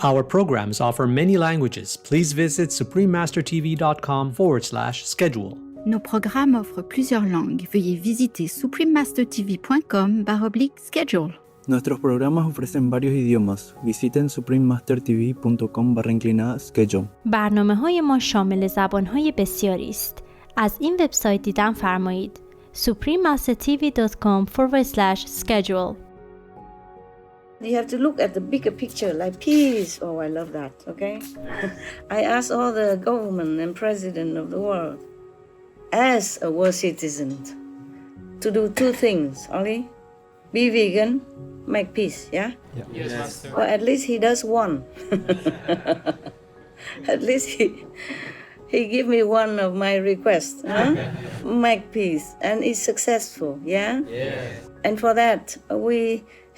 Our programs offer many languages. Please visit suprememastertv.com/schedule. Nos programmes offrent plusieurs langues. Veuillez visiter suprememastertv.com/schedule. Nuestros programas ofrecen varios idiomas. Visiten suprememastertv.com/schedule. برنامه‌های ما شامل زبان‌های بسیاری است. از این وبسایت دیدن فرمایید suprememastertv.com/schedule. You have to look at the bigger picture, like peace. Oh, I love that, okay? I ask all the government and president of the world, as a world citizen, to do two things only. Be vegan, make peace, yeah? Yes, Master. Well, at least he does one. At least he give me one of my requests, huh? Make peace, and it's successful, yeah? Yes. And for that, we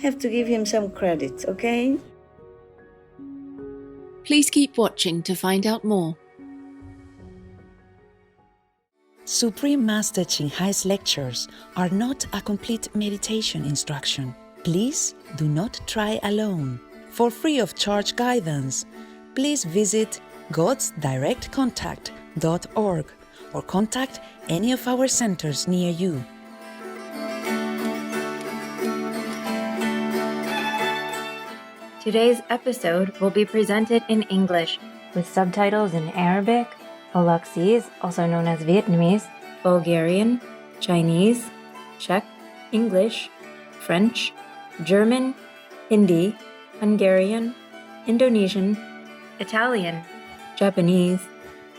have to give him some credit, okay? Please keep watching to find out more. Supreme Master Ching Hai's lectures are not a complete meditation instruction. Please do not try alone. For free of charge guidance, please visit godsdirectcontact.org or contact any of our centers near you. Today's episode will be presented in English with subtitles in Arabic, Aulacese, also known as Vietnamese, Bulgarian, Chinese, Czech, English, French, German, Hindi, Hungarian, Indonesian, Italian, Japanese,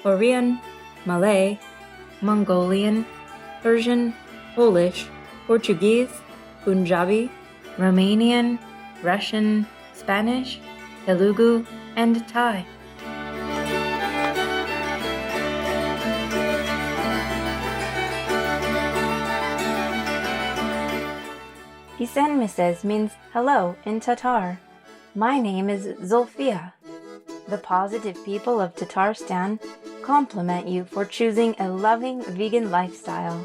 Korean, Malay, Mongolian, Persian, Polish, Portuguese, Punjabi, Romanian, Russian, Spanish, Telugu, and Thai. Isen Misses means hello in Tatar. My name is Zulfia. The positive people of Tatarstan compliment you for choosing a loving vegan lifestyle.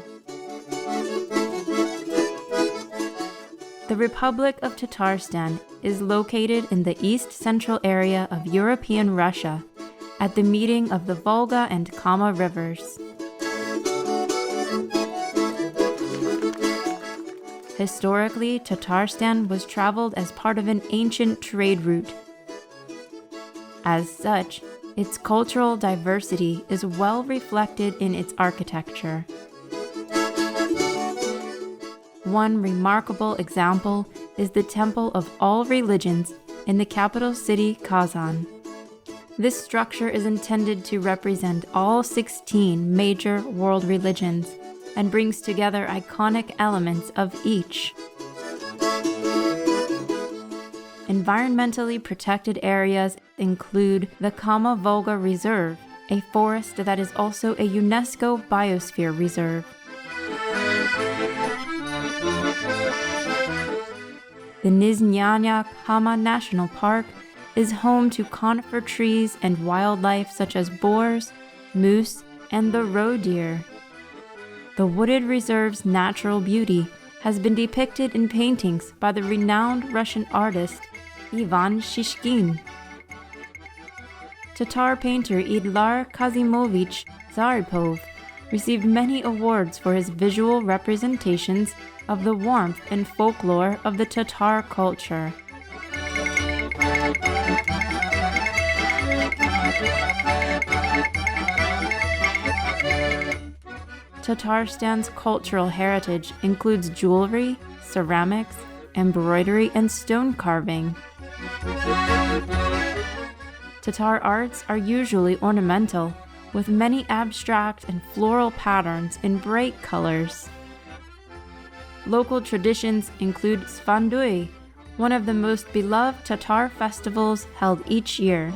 The Republic of Tatarstan is located in the east-central area of European Russia, at the meeting of the Volga and Kama rivers. Historically, Tatarstan was traveled as part of an ancient trade route. As such, its cultural diversity is well reflected in its architecture. One remarkable example is the Temple of All Religions in the capital city Kazan. This structure is intended to represent all 16 major world religions and brings together iconic elements of each. Environmentally protected areas include the Kama-Volga Reserve, a forest that is also a UNESCO Biosphere Reserve. The Nizhnyanya Kama National Park is home to conifer trees and wildlife such as boars, moose, and the roe deer. The wooded reserve's natural beauty has been depicted in paintings by the renowned Russian artist Ivan Shishkin. Tatar painter Idlar Kazimovich Zaripov received many awards for his visual representations of the warmth and folklore of the Tatar culture. Tatarstan's cultural heritage includes jewelry, ceramics, embroidery, and stone carving. Tatar arts are usually ornamental, with many abstract and floral patterns in bright colors. Local traditions include Svandui, one of the most beloved Tatar festivals held each year.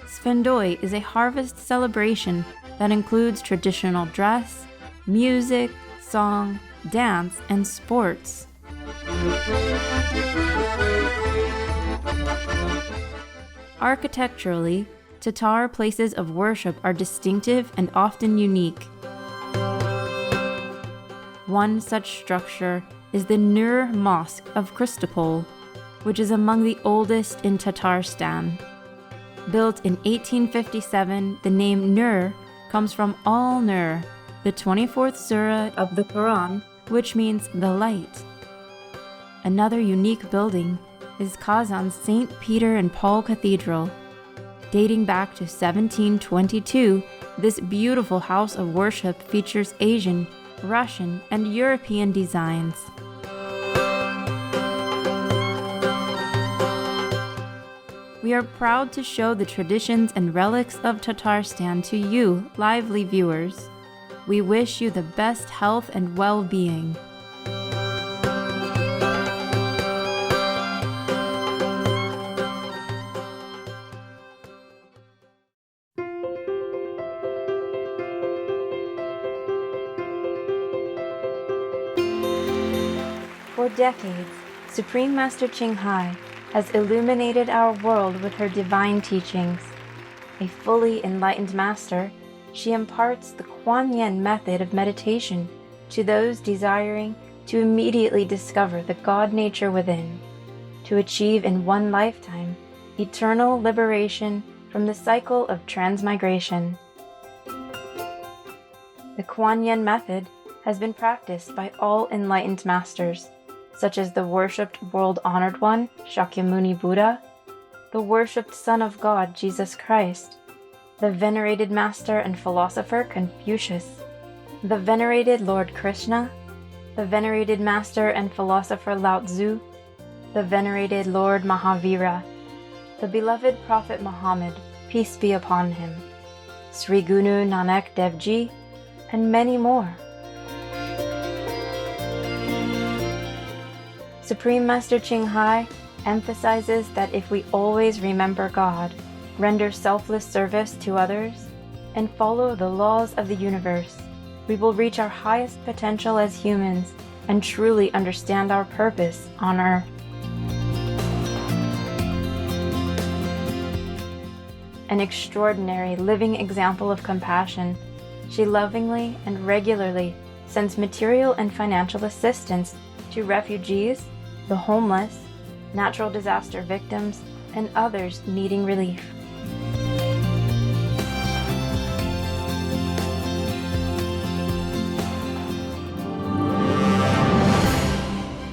Svandui is a harvest celebration that includes traditional dress, music, song, dance, and sports. Architecturally, Tatar places of worship are distinctive and often unique. One such structure is the Nur Mosque of Christopol, which is among the oldest in Tatarstan. Built in 1857, the name Nur comes from Al-Nur, the 24th surah of the Quran, which means the light. Another unique building is Kazan's St. Peter and Paul Cathedral. Dating back to 1722, this beautiful house of worship features Asian, Russian, and European designs. We are proud to show the traditions and relics of Tatarstan to you, lively viewers. We wish you the best health and well-being. For decades, Supreme Master Ching Hai has illuminated our world with her divine teachings. A fully enlightened master, she imparts the Kuan Yin method of meditation to those desiring to immediately discover the God nature within, to achieve in one lifetime eternal liberation from the cycle of transmigration. The Kuan Yin method has been practiced by all enlightened masters, such as the worshipped world-honored one, Shakyamuni Buddha, the worshipped Son of God, Jesus Christ, the venerated master and philosopher Confucius, the venerated Lord Krishna, the venerated master and philosopher Lao Tzu, the venerated Lord Mahavira, the beloved Prophet Muhammad, peace be upon him, Sri Guru Nanak Dev Ji, and many more. Supreme Master Ching Hai emphasizes that if we always remember God, render selfless service to others, and follow the laws of the universe, we will reach our highest potential as humans and truly understand our purpose on Earth. An extraordinary living example of compassion, she lovingly and regularly sends material and financial assistance to refugees, the homeless, natural disaster victims, and others needing relief.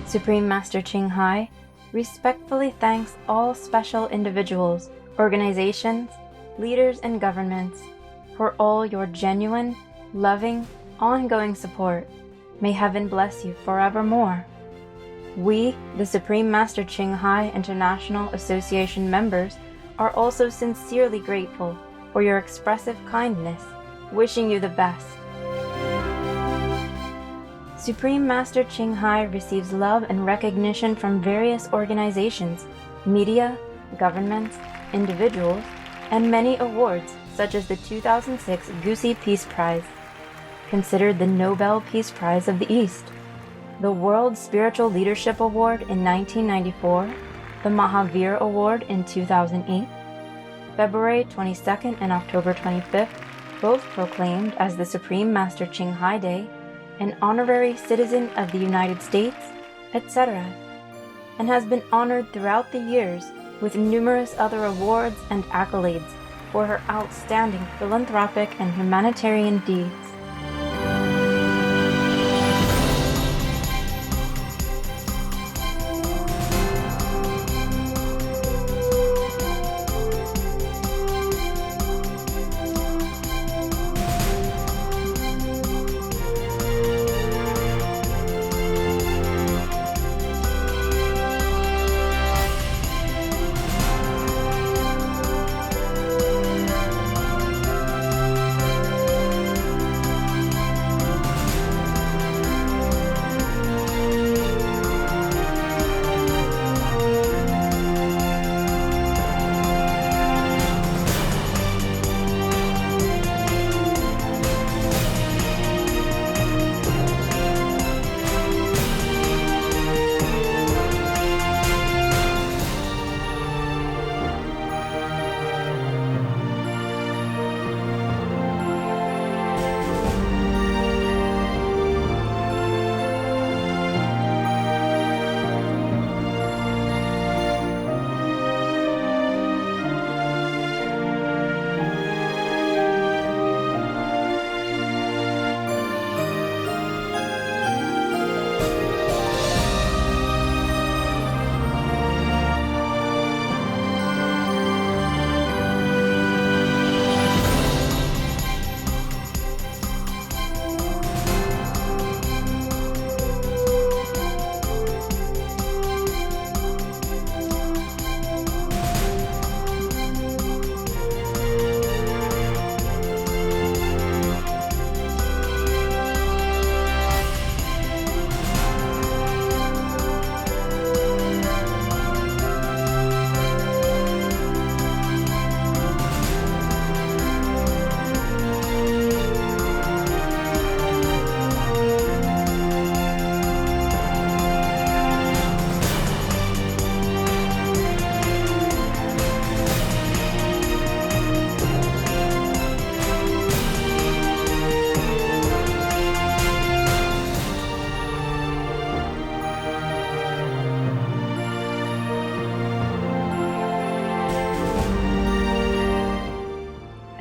Supreme Master Ching Hai respectfully thanks all special individuals, organizations, leaders, and governments for all your genuine, loving, ongoing support. May heaven bless you forevermore. We, the Supreme Master Ching Hai International Association members, are also sincerely grateful for your expressive kindness, wishing you the best. Supreme Master Ching Hai receives love and recognition from various organizations, media, governments, individuals, and many awards such as the 2006 Gusi Peace Prize, considered the Nobel Peace Prize of the East, the World Spiritual Leadership Award in 1994, the Mahavir Award in 2008, February 22nd and October 25th, both proclaimed as the Supreme Master Ching Hai Day, an honorary citizen of the United States, etc., and has been honored throughout the years with numerous other awards and accolades for her outstanding philanthropic and humanitarian deeds.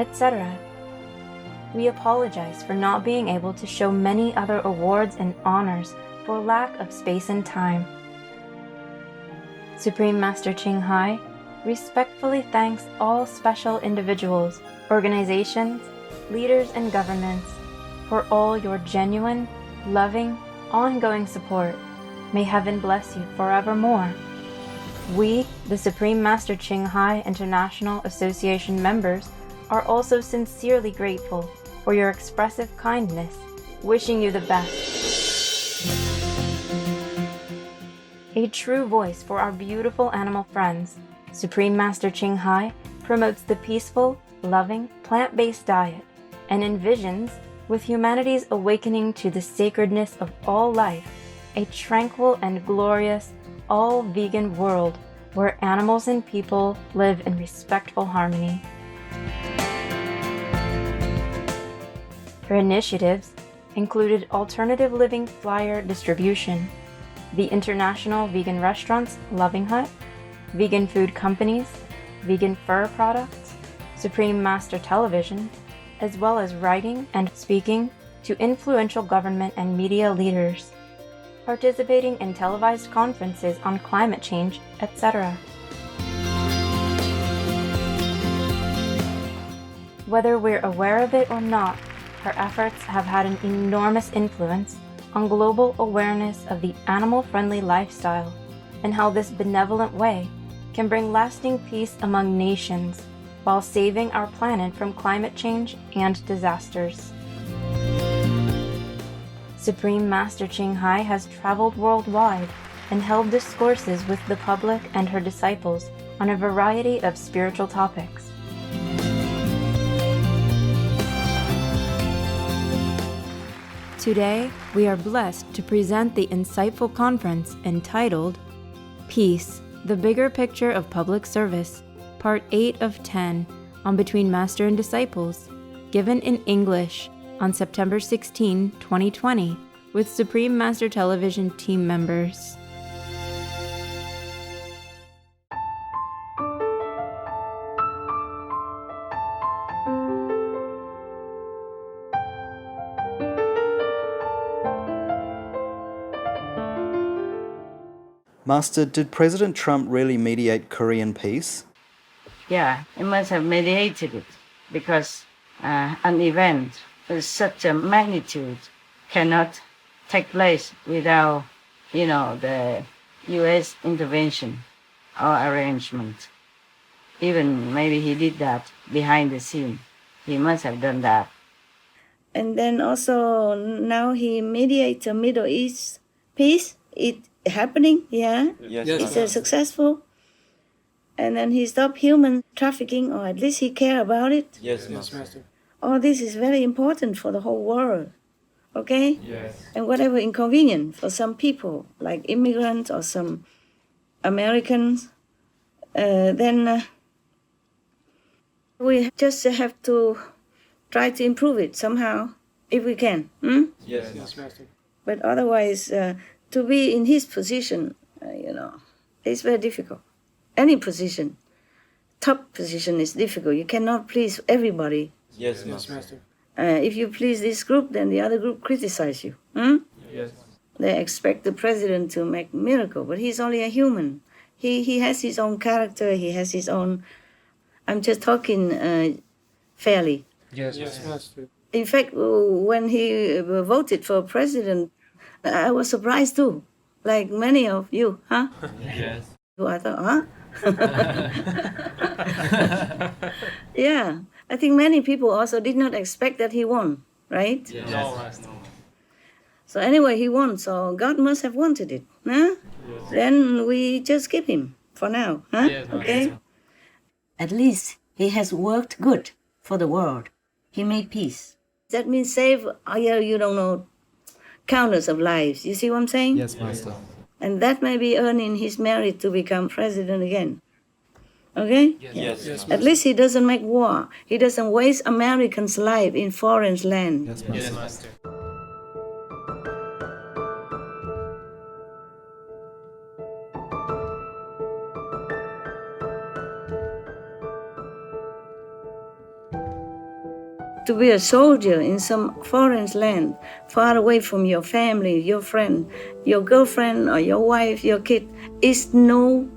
etc. We apologize for not being able to show many other awards and honors for lack of space and time. Supreme Master Ching Hai respectfully thanks all special individuals, organizations, leaders, and governments for all your genuine, loving, ongoing support. May heaven bless you forevermore. We, the Supreme Master Ching Hai International Association members, are also sincerely grateful for your expressive kindness, wishing you the best. A true voice for our beautiful animal friends, Supreme Master Ching Hai promotes the peaceful, loving, plant-based diet and envisions, with humanity's awakening to the sacredness of all life, a tranquil and glorious, all-vegan world where animals and people live in respectful harmony. Her initiatives included alternative living flyer distribution, the International Vegan Restaurants Loving Hut, vegan food companies, vegan fur products, Supreme Master Television, as well as writing and speaking to influential government and media leaders, participating in televised conferences on climate change, etc. Whether we're aware of it or not, her efforts have had an enormous influence on global awareness of the animal-friendly lifestyle and how this benevolent way can bring lasting peace among nations while saving our planet from climate change and disasters. Supreme Master Ching Hai has traveled worldwide and held discourses with the public and her disciples on a variety of spiritual topics. Today, we are blessed to present the insightful conference entitled Peace, the Bigger Picture of Public Service, Part 8 of 10, on Between Master and Disciples, given in English on September 16, 2020, with Supreme Master Television team members. Master, did President Trump really mediate Korean peace? Yeah, he must have mediated it because an event with such a magnitude cannot take place without, the U.S. intervention or arrangement. Even maybe he did that behind the scene. He must have done that. And then also now he mediates the Middle East peace. It happening, yeah? Yes, It's successful. And then he stopped human trafficking, or at least he care about it. Yes, Master. All this is very important for the whole world, okay? Yes. And whatever inconvenient for some people, like immigrants or some Americans, then we just have to try to improve it somehow, if we can. Yes, Master. But otherwise, to be in his position, it's very difficult. Any position, top position is difficult. You cannot please everybody. Yes, Master. If you please this group, then the other group criticize you. Yes. They expect the president to make miracle, but he's only a human. He has his own character. He has his own. I'm just talking fairly. Yes, Master. In fact, when he voted for president, I was surprised too, like many of you, huh? Yes. I thought, huh? Yeah, I think many people also did not expect that he won, right? Yes. No, Master. So anyway, he won, so God must have wanted it, huh? Yes. Then we just keep him for now, huh? Yes, Okay? At least he has worked good for the world. He made peace. That means save, countless of lives. You see what I'm saying? Yes, Master. And that may be earning his merit to become president again. Okay? Yes. Yes, At least he doesn't make war. He doesn't waste Americans' life in foreign land. Yes, Master. Yes, Master. To be a soldier in some foreign land, far away from your family, your friend, your girlfriend or your wife, your kid, is no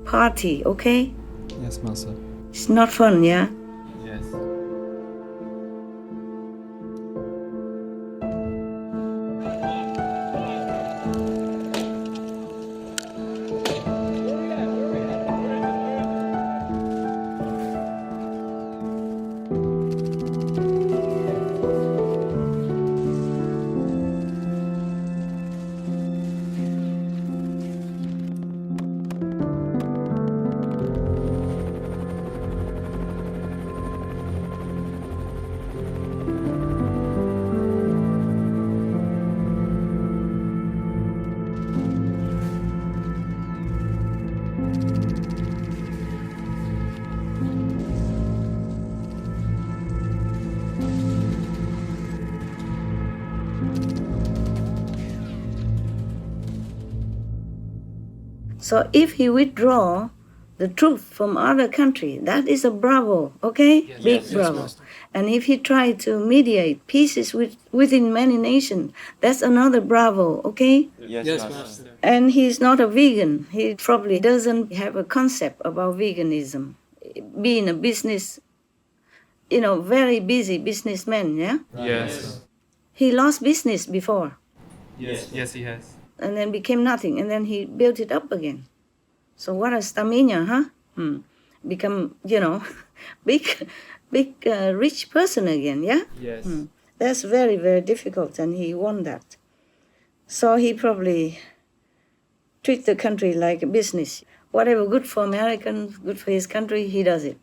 party, okay? Yes, Master. It's not fun, yeah? Yes. So if he withdraw the truth from other country, that is a bravo, okay? Big bravo. And if he try to mediate peace within many nations, that's another bravo, okay? Yes, Master. And he's not a vegan. He probably doesn't have a concept about veganism. Being a business, very busy businessman, yeah? Yes. He lost business before Yes, he has. and then became nothing, and then he built it up again. So what a stamina, huh? Become, big, rich person again, yeah? Yes. That's very, very difficult, and he won that. So he probably treat the country like a business. Whatever good for Americans, good for his country, he does it.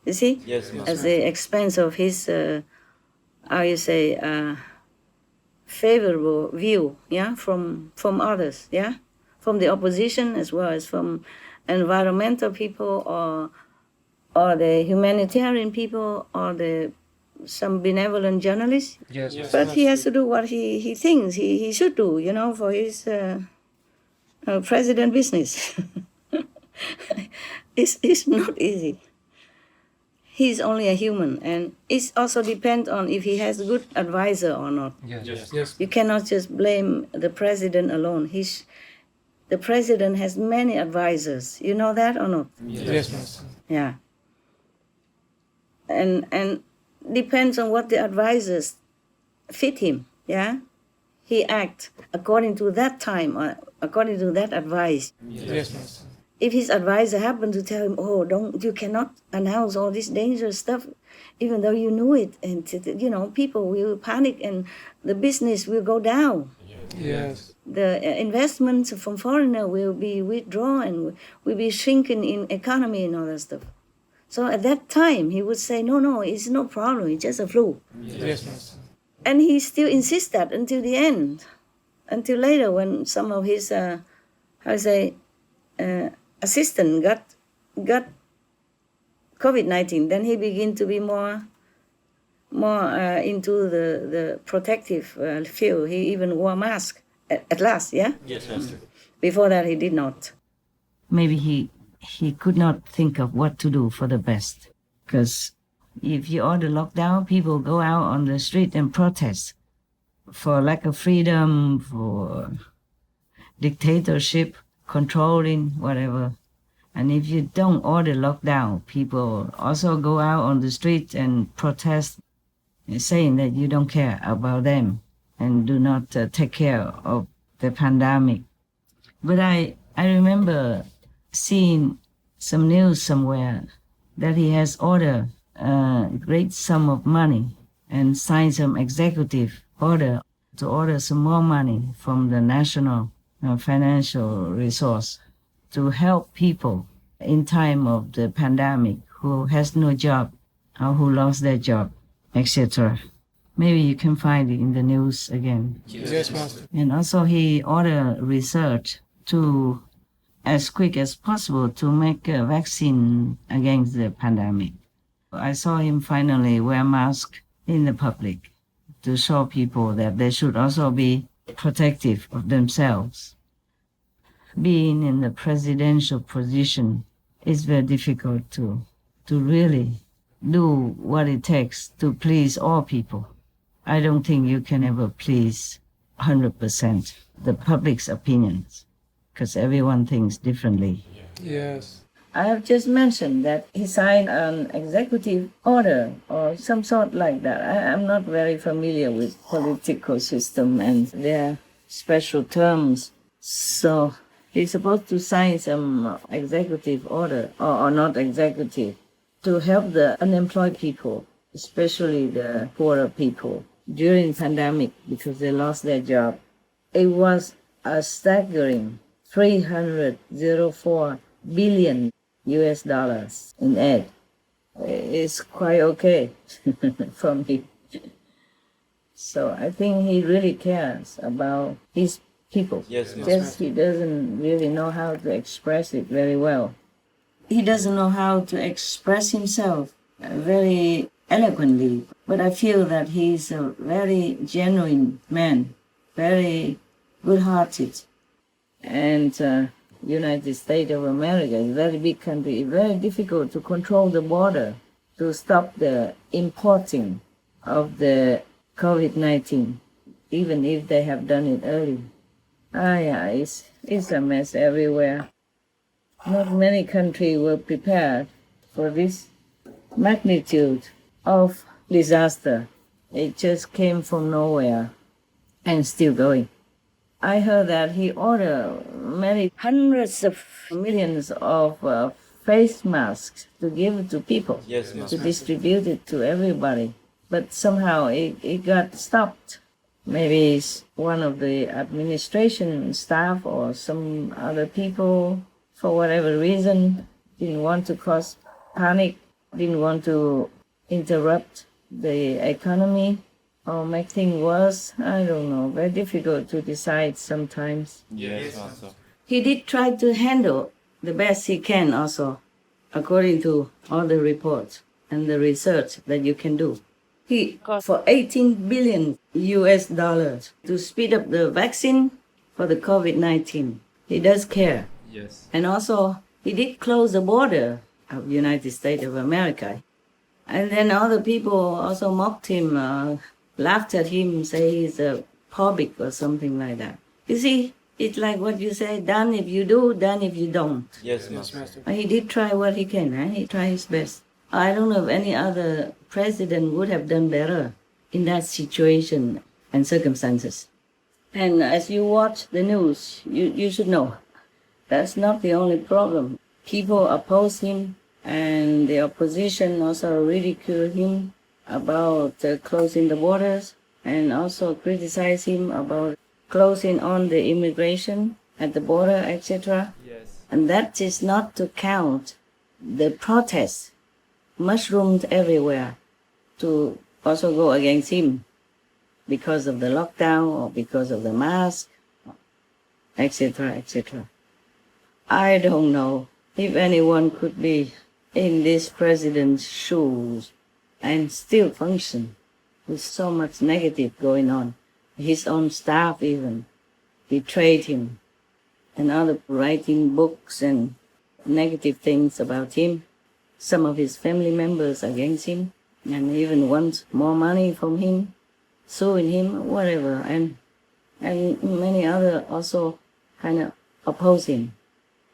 You see? Yes, At the expense of his, favorable view, yeah, from others, yeah, from the opposition as well as from environmental people or the humanitarian people or some benevolent journalists. Yes. But he has to do what he thinks he should do, for his president business. It's not easy. He's only a human, and it also depends on if he has a good advisor or not. Yes. You cannot just blame the president alone. The president has many advisors. You know that or not? Yes, Master. Yeah. And depends on what the advisors fit him. Yeah. He acts according to that time or according to that advice. Yes, Master. If his advisor happened to tell him, "Oh, you cannot announce all this dangerous stuff, even though you knew it," and people will panic and the business will go down. Yes. The investments from foreigner will be withdrawn and will be shrinking in economy and all that stuff. So at that time, he would say, "No, it's no problem. It's just a flu." Yes, Master. And he still insists that until the end, until later when some of his, assistant got COVID-19, then he began to be more into the protective field. He even wore a mask at last, yeah? Yes, Master. Before that, he did not. Maybe he could not think of what to do for the best. Because if you order lockdown, people go out on the street and protest for lack of freedom, for dictatorship, controlling, whatever. And if you don't order lockdown, people also go out on the street and protest, saying that you don't care about them and do not take care of the pandemic. But I remember seeing some news somewhere that he has ordered a great sum of money and signed some executive order to order some more money from the national financial resource to help people in time of the pandemic who has no job or who lost their job, etc. Maybe you can find it in the news again. Yes, Master. And also he ordered research to, as quick as possible, to make a vaccine against the pandemic. I saw him finally wear mask in the public to show people that they should also be protective of themselves. Being in the presidential position is very difficult to really do what it takes to please all people. I don't think you can ever please 100% the public's opinions, because everyone thinks differently. Yes. I have just mentioned that he signed an executive order or some sort like that. I'm not very familiar with political system and their special terms. So he's supposed to sign some executive order, or not executive, to help the unemployed people, especially the poorer people, during pandemic because they lost their job. It was a staggering 304 billion US dollars in aid. It's quite okay for me. So I think he really cares about his people. Yes, ma'am. Just he doesn't really know how to express it very well. He doesn't know how to express himself very eloquently, but I feel that he's a very genuine man, very good-hearted. And United States of America is a very big country. It's very difficult to control the border, to stop the importing of the COVID-19, even if they have done it early. Yeah, it's a mess everywhere. Not many countries were prepared for this magnitude of disaster. It just came from nowhere and still going. I heard that he ordered many hundreds of millions of face masks to give to people, Yes, ma'am. to distribute it to everybody. But somehow it got stopped. Maybe it's one of the administration staff or some other people, for whatever reason, didn't want to cause panic, didn't want to interrupt the economy or make things worse. I don't know. Very difficult to decide sometimes. Yes, ma'am. He did try to handle the best he can also, according to all the reports and the research that you can do. He called for 18 billion US dollars to speed up the vaccine for the COVID-19. He does care. Yes. And also, he did close the border of the United States of America. And then other people also mocked him, laughed at him, say he's a public or something like that. You see, it's like what you say, done if you do, done if you don't. Yes, ma'am. He did try what he can, He tried his best. I don't know if any other president would have done better in that situation and circumstances. And as you watch the news, you should know that's not the only problem. People oppose him, and the opposition also ridicule him about closing the borders, and also criticize him about closing on the immigration at the border, etc. Yes. And that is not to count the protests mushroomed everywhere to also go against him because of the lockdown or because of the mask, etc., etc. I don't know if anyone could be in this president's shoes and still function with so much negative going on. His own staff even betrayed him, and other writing books and negative things about him. Some of his family members against him, and even want more money from him, suing him, whatever, and many other also kind of oppose him.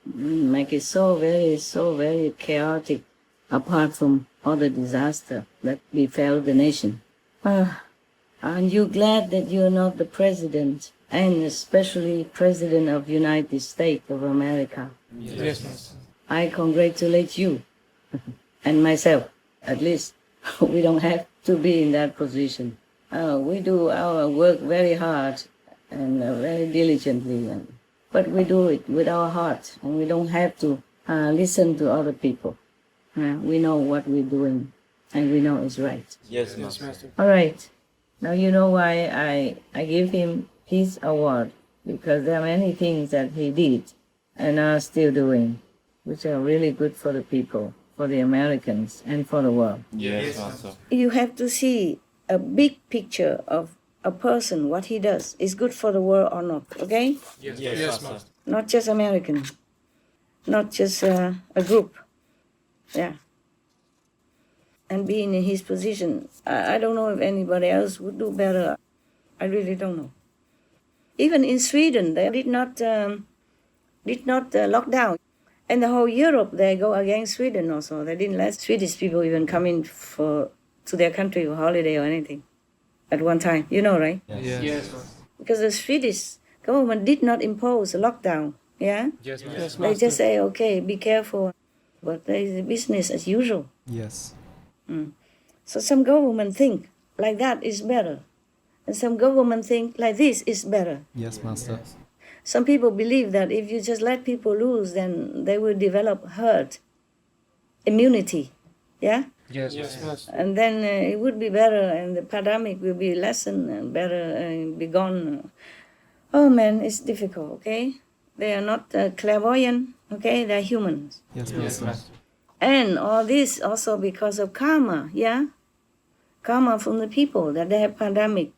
Make it so very chaotic, apart from all the disaster that befell the nation. Aren't you glad that you're not the president, and especially president of the United States of America? Yes, Master. I congratulate you and myself, at least. We don't have to be in that position. We do our work very hard and very diligently, but we do it with our heart, and we don't have to listen to other people. We know what we're doing, and we know it's right. Yes, Master. All right. Now you know why I give him Peace Award, because there are many things that he did and are still doing, which are really good for the people, for the Americans, and for the world. Yes, Master. You have to see a big picture of a person, what he does, is good for the world or not, okay? Yes, Master. Not just American, not just a group. Yeah. and being in his position, I don't know if anybody else would do better. I really don't know. Even in Sweden, they did not lock down. And the whole Europe, they go against Sweden also. They didn't let Swedish people even come in to their country for holiday or anything at one time. You know, right? Yes. Because the Swedish government did not impose a lockdown. Yeah? Yes, They just say, okay, be careful. But there is business as usual. Yes. So some government think like that is better. And some government think like this is better. Yes, Master. Some people believe that if you just let people loose, then they will develop herd immunity. Yeah? Yes, Master. And then it would be better and the pandemic will be lessened and better be gone. Oh man, it's difficult, okay? They are not clairvoyant, okay? They're humans. Yes, Master. And all this also because of karma, yeah? Karma from the people that they have pandemic.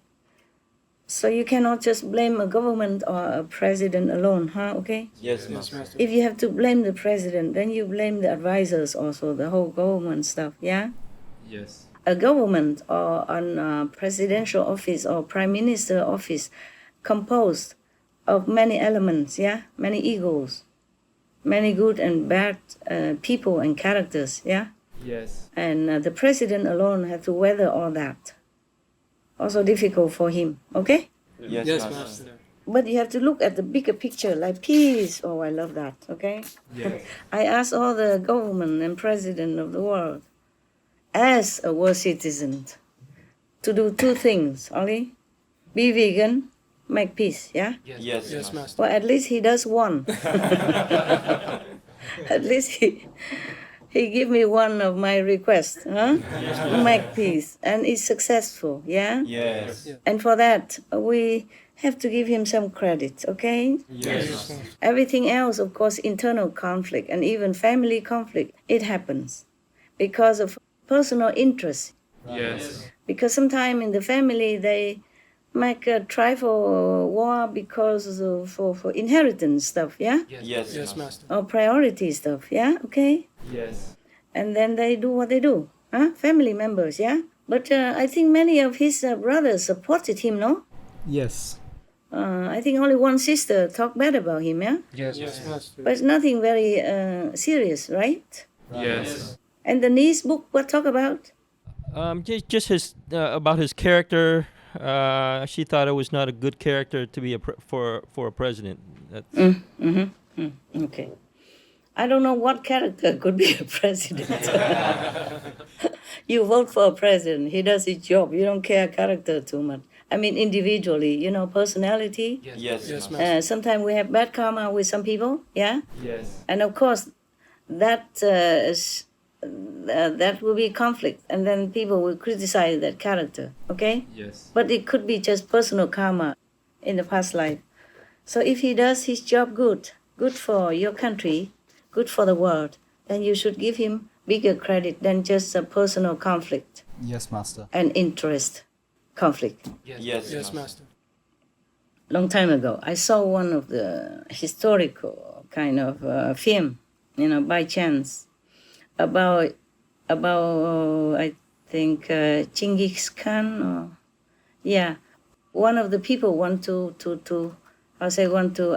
So you cannot just blame a government or a president alone, huh? Okay? Yes, Master. If you have to blame the president, then you blame the advisors also, the whole government stuff, yeah? Yes. A government or a presidential office or prime minister office composed of many elements, yeah? Many egos, many good and bad people and characters, yeah? Yes. And the president alone have to weather all that. Also difficult for him, okay? Yes, Master. But you have to look at the bigger picture, like peace. Oh, I love that, okay? Yes. I ask all the government and president of the world, as a world citizen, to do two things only. Be vegan, make peace, yeah? Yes, Master. Well, at least he does one. At least he give me one of my requests, huh? Make peace, and it's successful, yeah? Yes. And for that, we have to give him some credit, okay? Yes. Everything else, of course, internal conflict and even family conflict, it happens because of personal interest. Yes. Because sometimes in the family, they make a tribal war because of for inheritance stuff, yeah? Yes, Master. Or priority stuff, yeah? Okay? Yes. And then they do what they do, huh? Family members, yeah? But I think many of his brothers supported him, no? Yes. I think only one sister talked bad about him, yeah? Yes, Master. But it's nothing very serious, right? Yes. And the niece book, what talk about? Just his about his character. She thought it was not a good character to be for a president. Okay. I don't know what character could be a president. You vote for a president, he does his job. You don't care character too much. I mean, individually, personality. Yes, Master. Sometimes we have bad karma with some people, yeah? Yes. And of course, that will be conflict, and then people will criticize that character, okay? Yes. But it could be just personal karma in the past life. So if he does his job good for your country, good for the world, then you should give him bigger credit than just a personal conflict Yes, Master. and interest conflict. Yes, Master. Long time ago, I saw one of the historical kind of film, by chance, about I think Genghis Khan. One of the people want to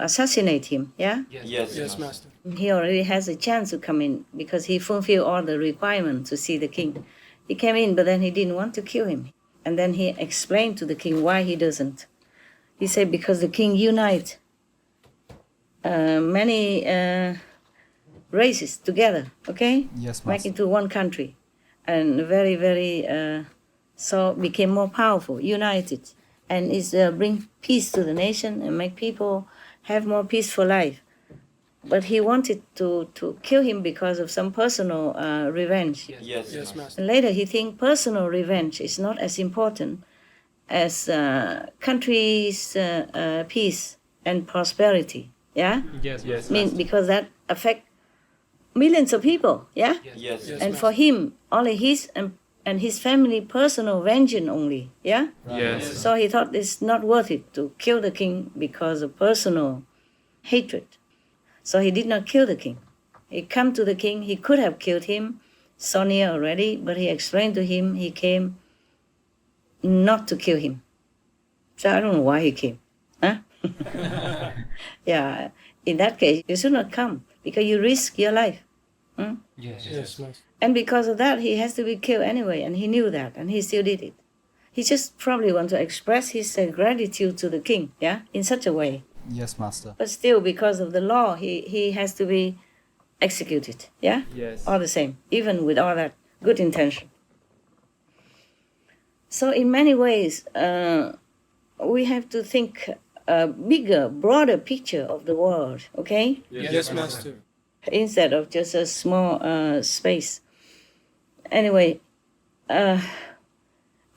assassinate him. Yeah, Yes, Master. he already has a chance to come in because he fulfilled all the requirements to see the king. He came in, but then he didn't want to kill him, and then he explained to the king why he doesn't. He said because the king unite many races together, okay? Yes, Make Master. into one country, and very, very so became more powerful, united, and is bring peace to the nation and make people have more peaceful life. But he wanted to kill him because of some personal revenge. Yes, Master. And later he think personal revenge is not as important as country's peace and prosperity. Yeah, Yes, I mean because that affect millions of people. Yeah, Yes, and for him only his and his family personal vengeance only. Yeah, Yes. so he thought it's not worth it to kill the king because of personal hatred. So he did not kill the king. He come to the king. He could have killed him Sonia already, but he explained to him he came not to kill him. So I don't know why he came. Huh? Yeah, in that case, you should not come because you risk your life. Hmm? Yes, Master. And because of that, he has to be killed anyway, and he knew that, and he still did it. He just probably want to express his gratitude to the king, yeah, in such a way. Yes, Master. But still, because of the law, he has to be executed, yeah? Yes. All the same, even with all that good intention. So in many ways, we have to think a bigger, broader picture of the world, okay? Yes, Master. Instead of just a small space. Anyway,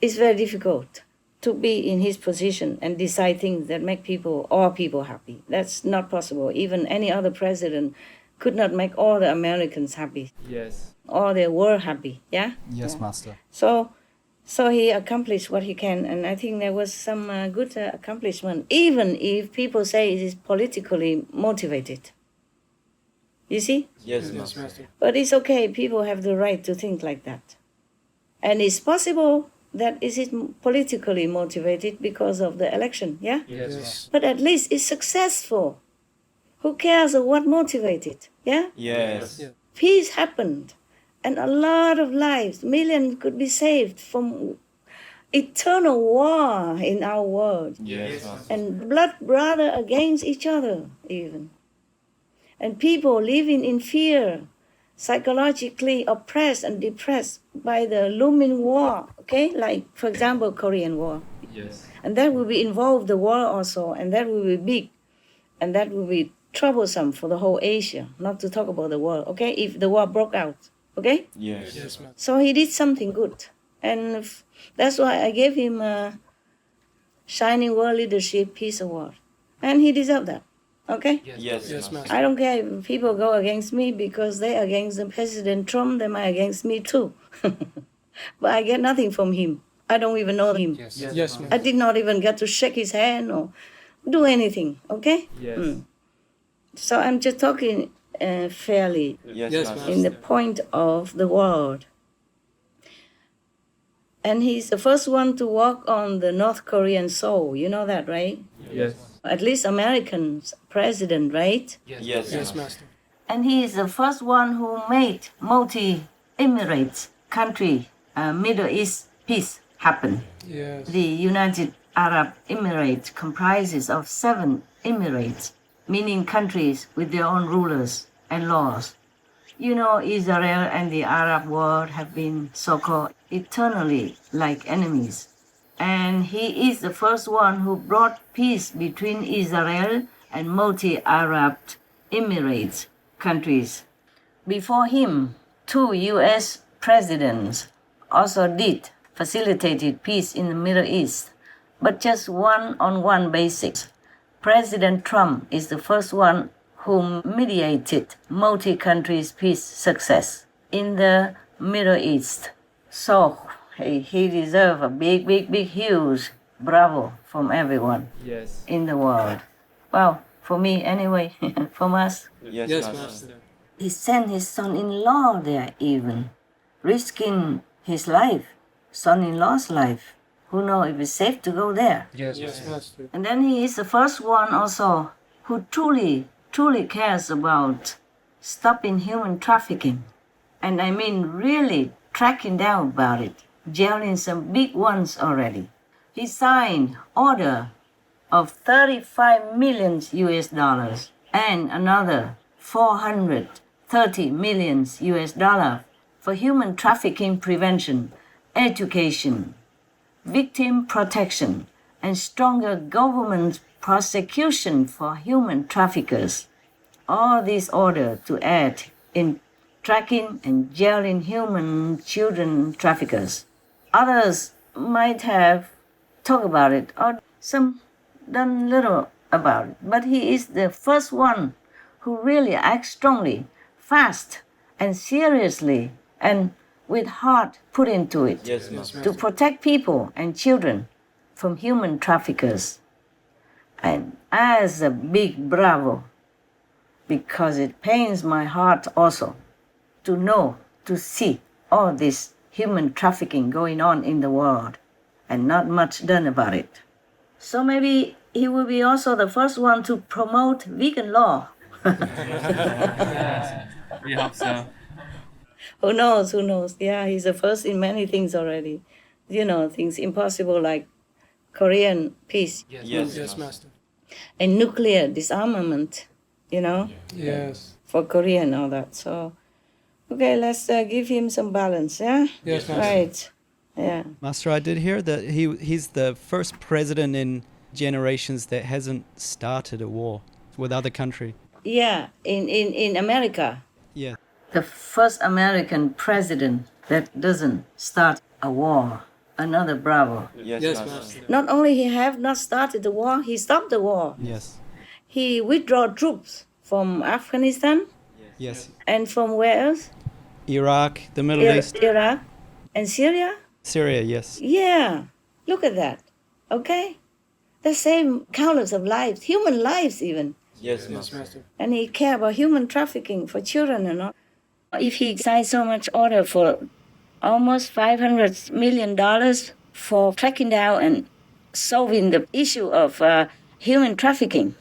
it's very difficult to be in his position and decide things that make all people happy. That's not possible. Even any other president could not make all the Americans happy. Yes. All the world happy, yeah? Yes, Master. So he accomplished what he can, and I think there was some good accomplishment, even if people say it is politically motivated. You see? Yes, Yes, Master. But it's okay, people have the right to think like that. And it's possible that it is politically motivated because of the election, yeah? Yes. But at least it's successful. Who cares of what motivated, yeah? Yes. Yeah. Peace happened, and a lot of lives, millions could be saved from eternal war in our world. Yes. And blood brother against each other even. And people living in fear, psychologically oppressed and depressed by the looming war, okay? Like, for example, Korean War. Yes. And that will be involved the war also, and that will be big, and that will be troublesome for the whole Asia, not to talk about the world, okay? If the war broke out, okay? Yes. Yes, Master. So he did something good. And that's why I gave him a Shining World Leadership Peace Award. And he deserved that, okay? Yes. Yes, Master. I don't care if people go against me because they're against the President Trump, they might against me too. But I get nothing from him. I don't even know him. Yes, I Master. did not even get to shake his hand or do anything, okay? Yes. So I'm just talking fairly Yes, Yes, Master. Master. in the point of the world. And he's the first one to walk on the North Korean soul. You know that, right? Yes. At least American president, right? Yes. Yes, Master. And he is the first one who made multi-Emirates country, Middle East peace happen. Yes. The United Arab Emirates comprises of 7 emirates, meaning countries with their own rulers and laws. You know, Israel and the Arab world have been so-called eternally like enemies. And he is the first one who brought peace between Israel and multi-Arab Emirates countries. Before him, 2 U.S. presidents also facilitated peace in the Middle East, but just one-on-one basis. President Trump is the first one who mediated multi-countries peace success in the Middle East. So he deserves a big, huge bravo from everyone Yes. in the world. Well, for me anyway, from us. Yes, Yes, Master. Master. He sent his son-in-law there even, risking his life, son-in-law's life. Who knows if it's safe to go there? Yes, Master. And then he is the first one also who truly cares about stopping human trafficking. And I mean really tracking down about it, jailing some big ones already. He signed order of 35 million US dollars and another 430 million US dollars for human trafficking prevention, education, victim protection, and stronger government prosecution for human traffickers. All these order to aid in tracking and jailing human children traffickers. Others might have talked about it or some done little about it, but he is the first one who really acts strongly, fast, and seriously, and with heart put into it Yes, Master. to protect people and children from human traffickers. And as a big bravo, because it pains my heart also to know, to see all this human trafficking going on in the world and not much done about it. So maybe he will be also the first one to promote vegan law. We hope so. Who knows? Who knows? Yeah, he's the first in many things already. You know, things impossible like Korean peace. Yes, Master. And nuclear disarmament, you know? Yes. For Korea and all that. So, okay, let's give him some balance, yeah? Yes, Master. Right. Yeah. Master, I did hear that he's the first president in generations that hasn't started a war with other country. Yeah, in America. Yeah. The first American president that doesn't start a war. Another bravo. Yes, Master. Not only he have not started the war, he stopped the war. Yes. He withdrew troops from Afghanistan. Yes. And from where else? Iraq, the Middle East. Iraq and Syria? Syria, yes. Yeah. Look at that. Okay? The same countless of lives, human lives even. Yes, Master. And he cared about human trafficking for children and all. If he signed so much order for almost $500 million for tracking down and solving the issue of human trafficking,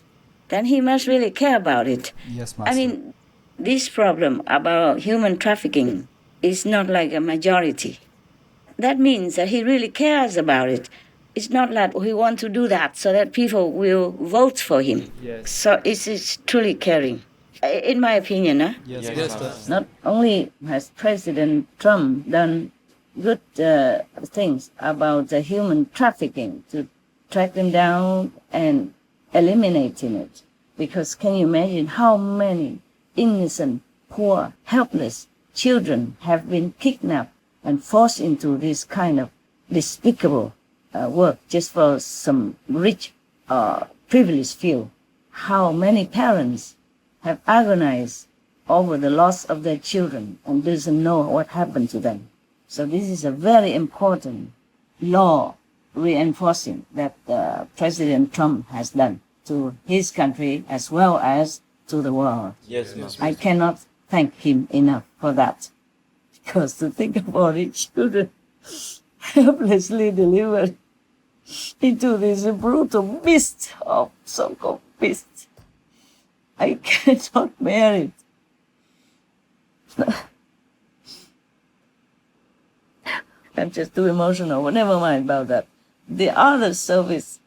then he must really care about it. Yes, Master. I mean, this problem about human trafficking is not like a majority. That means that he really cares about it. It's not like he wants to do that so that people will vote for him. Yes. So it's truly caring, in my opinion. Huh? Yes, Yes, Master. Master. Not only has President Trump done good things about the human trafficking to track them down and eliminating it, because can you imagine how many innocent, poor, helpless children have been kidnapped and forced into this kind of despicable work just for some rich, privileged few. How many parents have agonized over the loss of their children and doesn't know what happened to them. So this is a very important law reinforcing that President Trump has done to his country as well as to the world. Yes, Master. I cannot thank him enough for that. Because to think about it, children helplessly delivered into this brutal beast of so-called beast, I cannot bear it. I'm just too emotional, but never mind about that. The other service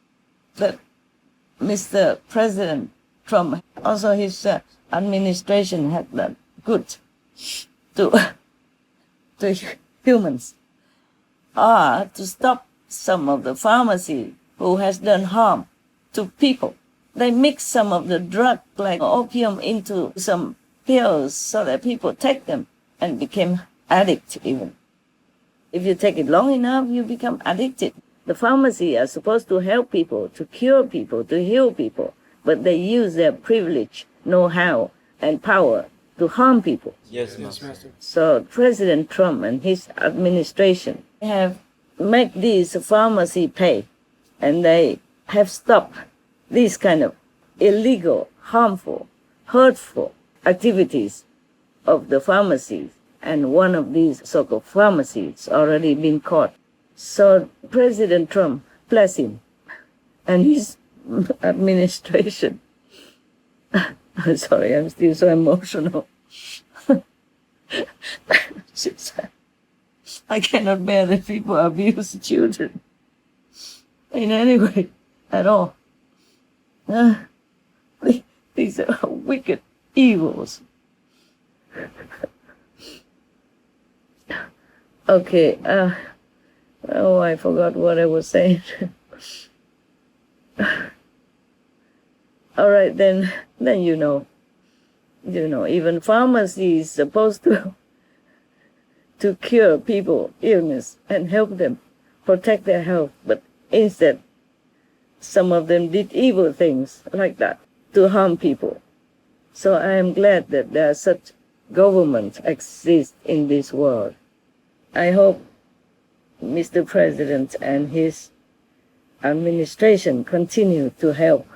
that Mr. President Trump, also his administration had done good to humans, are to stop some of the pharmacy who has done harm to people. They mix some of the drug like opium into some pills so that people take them and became addict even. If you take it long enough, you become addicted. The pharmacy are supposed to help people, to cure people, to heal people, but they use their privilege, know-how, and power to harm people. Yes, Master. So President Trump and his administration have made these pharmacy pay, and they have stopped these kind of illegal, harmful, hurtful activities of the pharmacies. And one of these so-called pharmacies already been caught. So President Trump, bless him, and his administration. I'm sorry, I'm still so emotional. I cannot bear that people abuse children in any way at all. These are wicked evils. Okay, oh, I forgot what I was saying. All right, then you know, even pharmacy is supposed to cure people illness and help them protect their health, but instead, some of them did evil things like that to harm people. So I am glad that there are such governments exist in this world. I hope Mr. President and his administration continue to help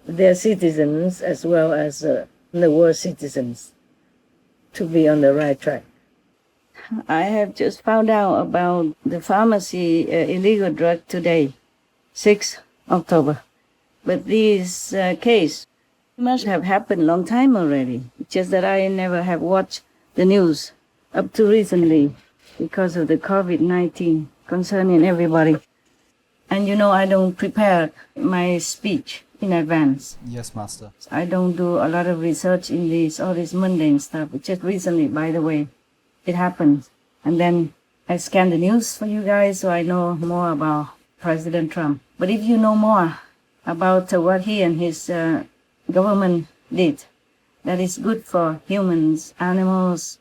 their citizens as well as the world citizens to be on the right track. I have just found out about the pharmacy illegal drug today, 6 October. But this case must have happened long time already. Just that I never have watched the news up to recently because of the COVID-19 concerning everybody. And you know, I don't prepare my speech in advance. Yes, Master. I don't do a lot of research in all this mundane stuff. Just recently, by the way, it happened. And then I scan the news for you guys so I know more about President Trump. But if you know more about what he and his government did, that is good for humans, animals,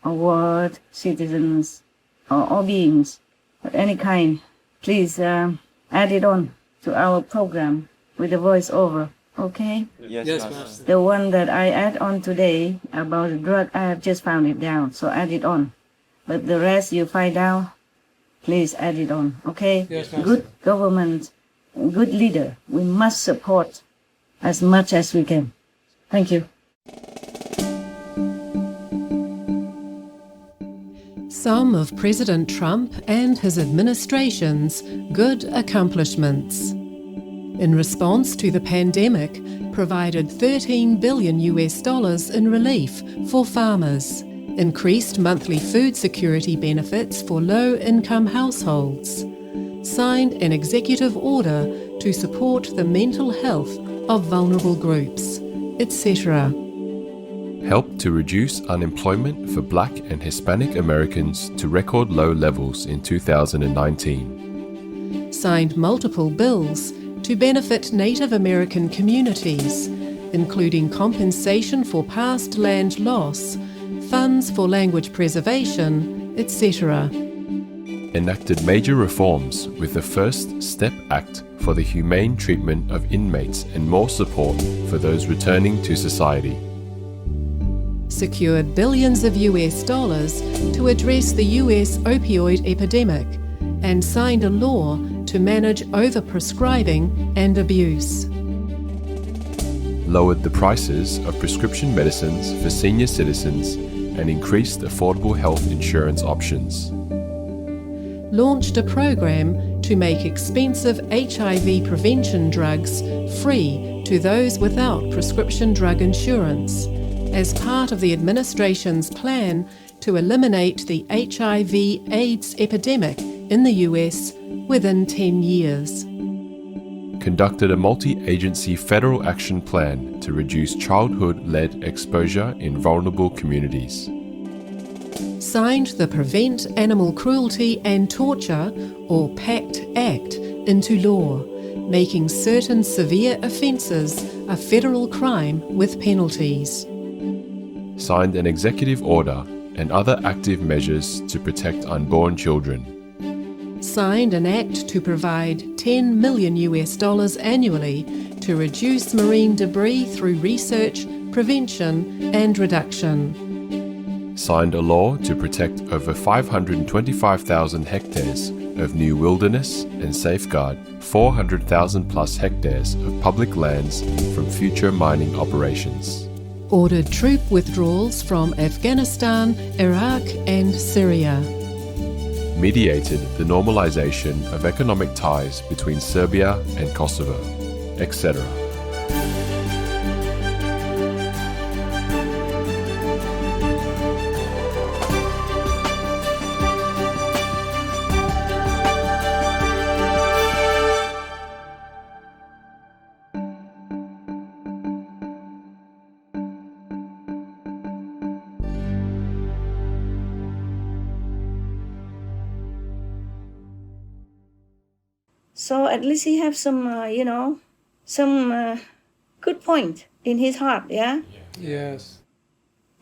or world, citizens, or all beings of any kind, please add it on to our program with the voiceover, okay? Yes, Master. The one that I add on today about the drug, I have just found it down, so add it on. But the rest you find out, please add it on, okay? Yes, Master. Good government, good leader, we must support as much as we can. Thank you. Some of President Trump and his administration's good accomplishments. In response to the pandemic, provided $13 billion in relief for farmers, increased monthly food security benefits for low-income households, signed an executive order to support the mental health of vulnerable groups, etc. Helped to reduce unemployment for Black and Hispanic Americans to record low levels in 2019. Signed multiple bills to benefit Native American communities, including compensation for past land loss, funds for language preservation, etc. Enacted major reforms with the First Step Act for the humane treatment of inmates and more support for those returning to society. Secured billions of US dollars to address the US opioid epidemic and signed a law to manage overprescribing and abuse. Lowered the prices of prescription medicines for senior citizens and increased affordable health insurance options. Launched a program to make expensive HIV prevention drugs free to those without prescription drug insurance, as part of the administration's plan to eliminate the HIV/AIDS epidemic in the US within 10 years. Conducted a multi-agency federal action plan to reduce childhood-led exposure in vulnerable communities. Signed the Prevent Animal Cruelty and Torture, or PACT Act, into law, making certain severe offences a federal crime with penalties. Signed an executive order and other active measures to protect unborn children. Signed an act to provide $10 million annually to reduce marine debris through research, prevention and reduction. Signed a law to protect over 525,000 hectares of new wilderness and safeguard 400,000 plus hectares of public lands from future mining operations. Ordered troop withdrawals from Afghanistan, Iraq and Syria. Mediated the normalization of economic ties between Serbia and Kosovo, etc. So at least he have some, some good point in his heart, yeah? Yes.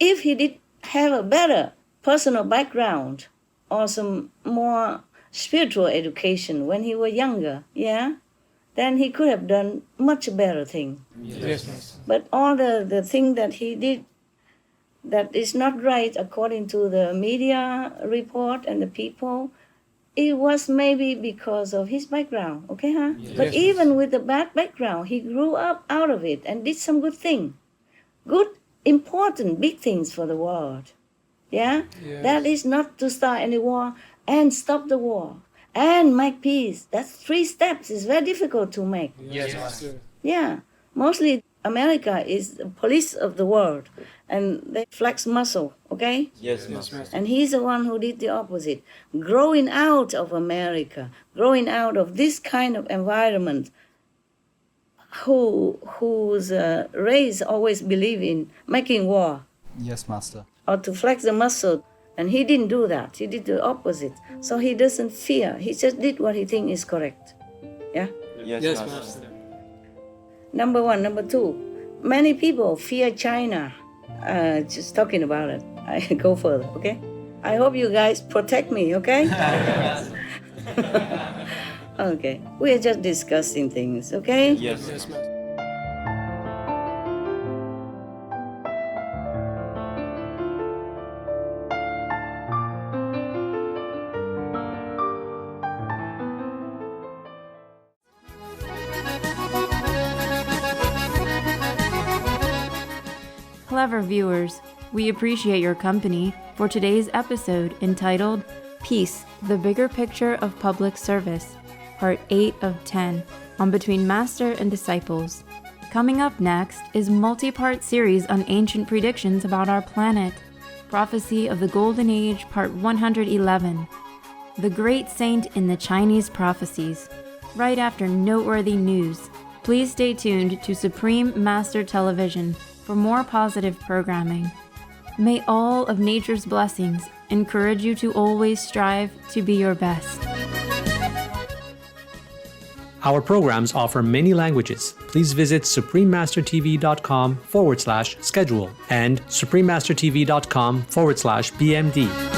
If he did have a better personal background or some more spiritual education when he was younger, yeah, then he could have done much better thing. Yes. But all the thing that he did that is not right according to the media report and the people, it was maybe because of his background, okay, huh? Yes. But even with the bad background, he grew up out of it and did some good thing. Good, important, big things for the world. Yeah? Yes. That is not to start any war and stop the war and make peace. That's 3 steps. It's very difficult to make. Yes, Master. Yeah. Mostly America is the police of the world, and they flex muscle, okay? Yes, Master. And he's the one who did the opposite. Growing out of America, growing out of this kind of environment, whose race always believe in making war Yes, Master. or to flex the muscle. And he didn't do that. He did the opposite. So he doesn't fear. He just did what he thinks is correct. Yeah? Yes, Master. Number 1. Number 2, many people fear China. Just talking about it. I go further, okay? I hope you guys protect me, okay? Okay. We are just discussing things, okay? Yes, Master. Clever viewers, we appreciate your company for today's episode entitled Peace, the Bigger Picture of Public Service, Part 8 of 10, on Between Master and Disciples. Coming up next is multi-part series on ancient predictions about our planet, Prophecy of the Golden Age, Part 111, The Great Saint in the Chinese Prophecies. Right after noteworthy news, please stay tuned to Supreme Master Television for more positive programming. May all of nature's blessings encourage you to always strive to be your best. Our programs offer many languages. Please visit suprememastertv.com/schedule and suprememastertv.com/BMD.